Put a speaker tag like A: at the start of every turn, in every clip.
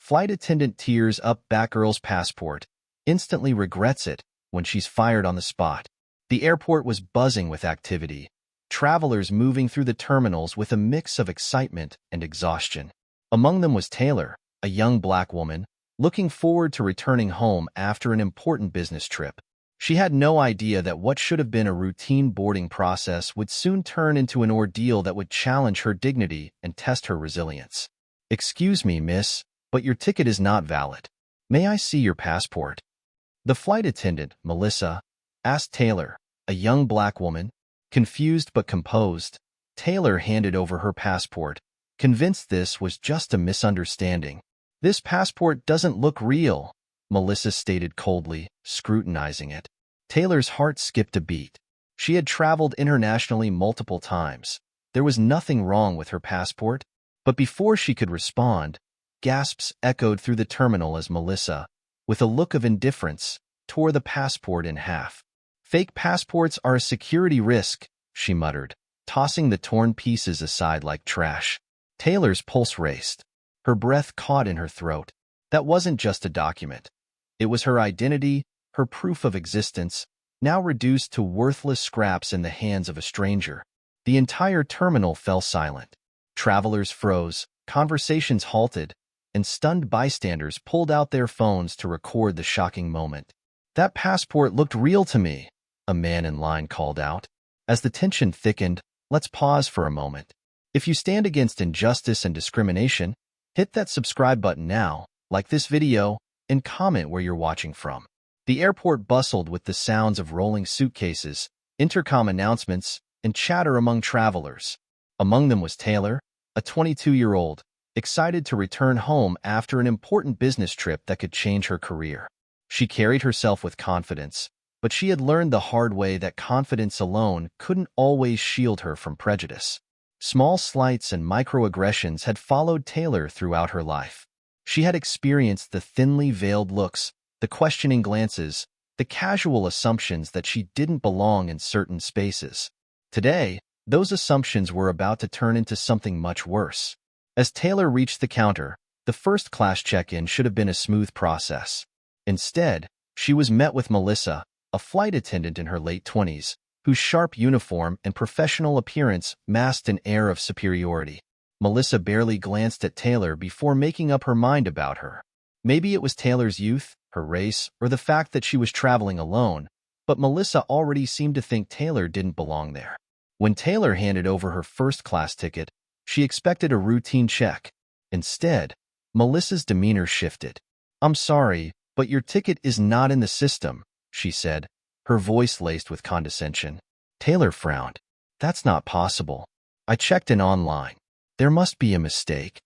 A: Flight attendant tears up Batgirl's passport, instantly regrets it when she's fired on the spot. The airport was buzzing with activity, travelers moving through the terminals with a mix of excitement and exhaustion. Among them was Taylor, a young black woman, looking forward to returning home after an important business trip. She had no idea that what should have been a routine boarding process would soon turn into an ordeal that would challenge her dignity and test her resilience. "Excuse me, miss, but your ticket is not valid. May I see your passport?" The flight attendant, Melissa, asked Taylor, a young black woman. Confused but composed, Taylor handed over her passport, convinced this was just a misunderstanding. "This passport doesn't look real," Melissa stated coldly, scrutinizing it. Taylor's heart skipped a beat. She had traveled internationally multiple times. There was nothing wrong with her passport. But before she could respond, gasps echoed through the terminal as Melissa, with a look of indifference, tore the passport in half. "Fake passports are a security risk," she muttered, tossing the torn pieces aside like trash. Taylor's pulse raced. Her breath caught in her throat. That wasn't just a document. It was her identity, her proof of existence, now reduced to worthless scraps in the hands of a stranger. The entire terminal fell silent. Travelers froze, conversations halted, and stunned bystanders pulled out their phones to record the shocking moment. "That passport looked real to me," a man in line called out. As the tension thickened, let's pause for a moment. If you stand against injustice and discrimination, hit that subscribe button now, like this video, and comment where you're watching from. The airport bustled with the sounds of rolling suitcases, intercom announcements, and chatter among travelers. Among them was Taylor, a 22-year-old, excited to return home after an important business trip that could change her career. She carried herself with confidence, but she had learned the hard way that confidence alone couldn't always shield her from prejudice. Small slights and microaggressions had followed Taylor throughout her life. She had experienced the thinly veiled looks, the questioning glances, the casual assumptions that she didn't belong in certain spaces. Today, those assumptions were about to turn into something much worse. As Taylor reached the counter, the first-class check-in should have been a smooth process. Instead, she was met with Melissa, a flight attendant in her late 20s, whose sharp uniform and professional appearance masked an air of superiority. Melissa barely glanced at Taylor before making up her mind about her. Maybe it was Taylor's youth, her race, or the fact that she was traveling alone, but Melissa already seemed to think Taylor didn't belong there. When Taylor handed over her first-class ticket, she expected a routine check. Instead, Melissa's demeanor shifted. "I'm sorry, but your ticket is not in the system," she said, her voice laced with condescension. Taylor frowned. "That's not possible. I checked in online. There must be a mistake."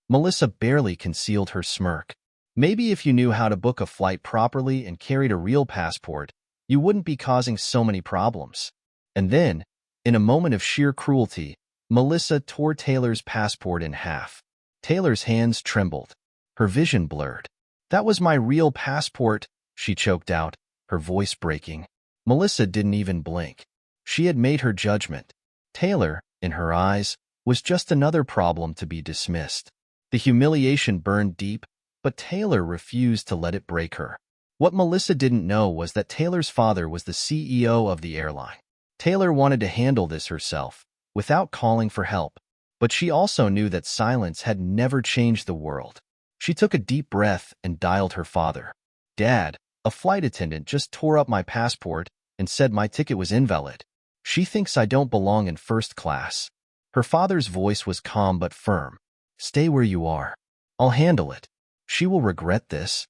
A: Melissa barely concealed her smirk. "Maybe if you knew how to book a flight properly and carried a real passport, you wouldn't be causing so many problems." And then, in a moment of sheer cruelty, Melissa tore Taylor's passport in half. Taylor's hands trembled. Her vision blurred. "That was my real passport," she choked out, her voice breaking. Melissa didn't even blink. She had made her judgment. Taylor, in her eyes, was just another problem to be dismissed. The humiliation burned deep, but Taylor refused to let it break her. What Melissa didn't know was that Taylor's father was the CEO of the airline. Taylor wanted to handle this herself, without calling for help, but she also knew that silence had never changed the world. She took a deep breath and dialed her father. "Dad, a flight attendant just tore up my passport and said my ticket was invalid. She thinks I don't belong in first class." Her father's voice was calm but firm. "Stay where you are. I'll handle it. She will regret this."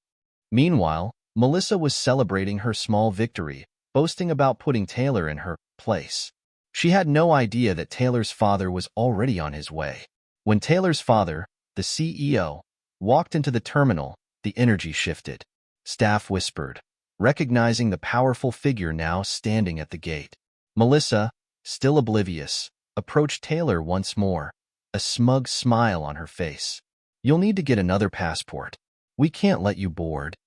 A: Meanwhile, Melissa was celebrating her small victory, boasting about putting Taylor in her place. She had no idea that Taylor's father was already on his way. When Taylor's father, the CEO, walked into the terminal, the energy shifted. Staff whispered, recognizing the powerful figure now standing at the gate. Melissa, still oblivious, approached Taylor once more, a smug smile on her face. "You'll need to get another passport. We can't let you board."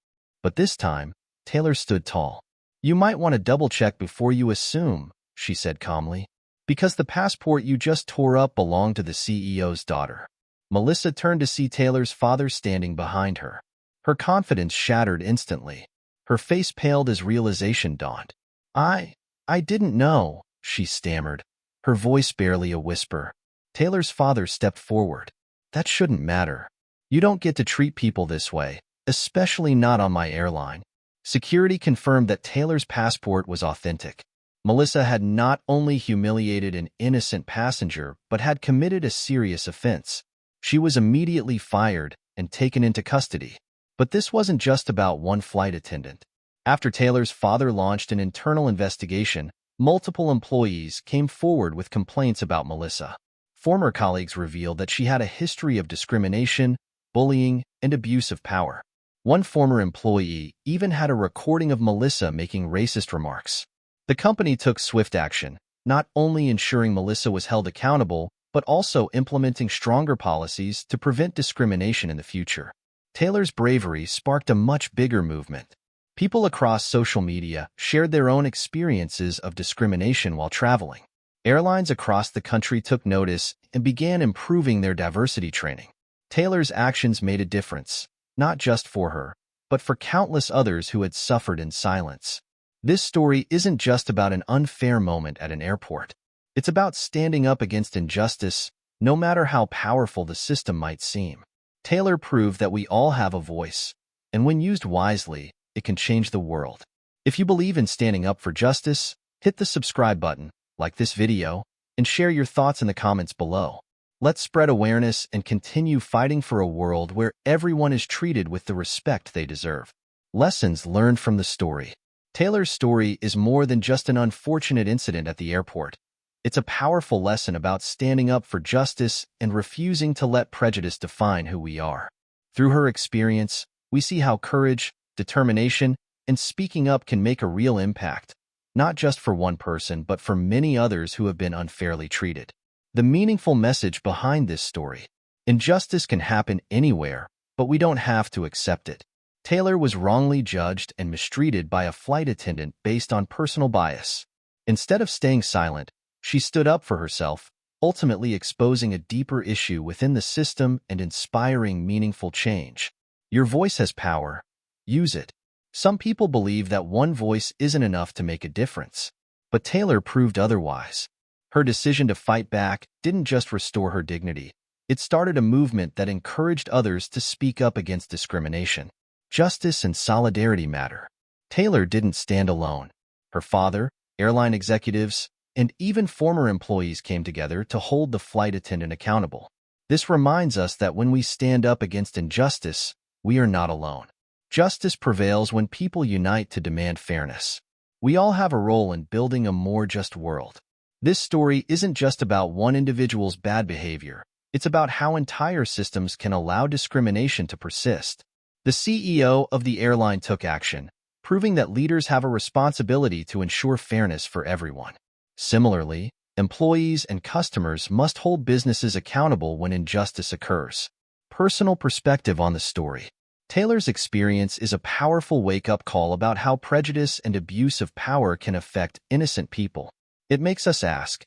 A: But this time, Taylor stood tall. "You might want to double-check before you assume," she said calmly, "because the passport you just tore up belonged to the CEO's daughter." Melissa turned to see Taylor's father standing behind her. Her confidence shattered instantly. Her face paled as realization dawned. I didn't know, she stammered, her voice barely a whisper. Taylor's father stepped forward. That shouldn't matter. You don't get to treat people this way, especially not on my airline. Security confirmed that Taylor's passport was authentic. Melissa had not only humiliated an innocent passenger, but had committed a serious offense. She was immediately fired and taken into custody. But this wasn't just about one flight attendant. After Taylor's father launched an internal investigation, multiple employees came forward with complaints about Melissa. Former colleagues revealed that she had a history of discrimination, bullying, and abuse of power. One former employee even had a recording of Melissa making racist remarks. The company took swift action, not only ensuring Melissa was held accountable, but also implementing stronger policies to prevent discrimination in the future. Taylor's bravery sparked a much bigger movement. People across social media shared their own experiences of discrimination while traveling. Airlines across the country took notice and began improving their diversity training. Taylor's actions made a difference, not just for her, but for countless others who had suffered in silence. This story isn't just about an unfair moment at an airport. It's about standing up against injustice, no matter how powerful the system might seem. Taylor proved that we all have a voice, and when used wisely, it can change the world. If you believe in standing up for justice, hit the subscribe button, like this video, and share your thoughts in the comments below. Let's spread awareness and continue fighting for a world where everyone is treated with the respect they deserve. Lessons learned from the story. Taylor's story is more than just an unfortunate incident at the airport. It's a powerful lesson about standing up for justice and refusing to let prejudice define who we are. Through her experience, we see how courage, determination, and speaking up can make a real impact, not just for one person, but for many others who have been unfairly treated. The meaningful message behind this story: injustice can happen anywhere, but we don't have to accept it. Taylor was wrongly judged and mistreated by a flight attendant based on personal bias. Instead of staying silent, she stood up for herself, ultimately exposing a deeper issue within the system and inspiring meaningful change. Your voice has power. Use it. Some people believe that one voice isn't enough to make a difference, but Taylor proved otherwise. Her decision to fight back didn't just restore her dignity. It started a movement that encouraged others to speak up against discrimination. Justice and solidarity matter. Taylor didn't stand alone. Her father, airline executives, and even former employees came together to hold the flight attendant accountable. This reminds us that when we stand up against injustice, we are not alone. Justice prevails when people unite to demand fairness. We all have a role in building a more just world. This story isn't just about one individual's bad behavior. It's about how entire systems can allow discrimination to persist. The CEO of the airline took action, proving that leaders have a responsibility to ensure fairness for everyone. Similarly, employees and customers must hold businesses accountable when injustice occurs. Personal perspective on the story. Taylor's experience is a powerful wake-up call about how prejudice and abuse of power can affect innocent people. It makes us ask,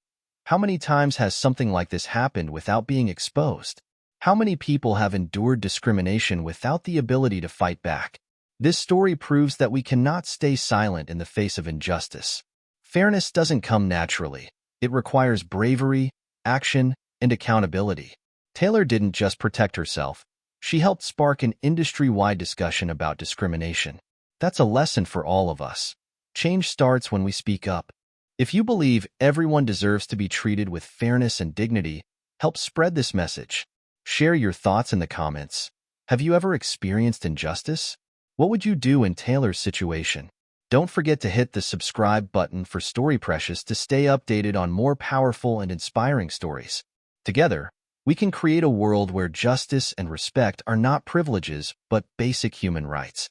A: how many times has something like this happened without being exposed? How many people have endured discrimination without the ability to fight back? This story proves that we cannot stay silent in the face of injustice. Fairness doesn't come naturally. It requires bravery, action, and accountability. Taylor didn't just protect herself. She helped spark an industry-wide discussion about discrimination. That's a lesson for all of us. Change starts when we speak up. If you believe everyone deserves to be treated with fairness and dignity, help spread this message. Share your thoughts in the comments. Have you ever experienced injustice? What would you do in Taylor's situation? Don't forget to hit the subscribe button for Story Precious to stay updated on more powerful and inspiring stories. Together, we can create a world where justice and respect are not privileges, but basic human rights.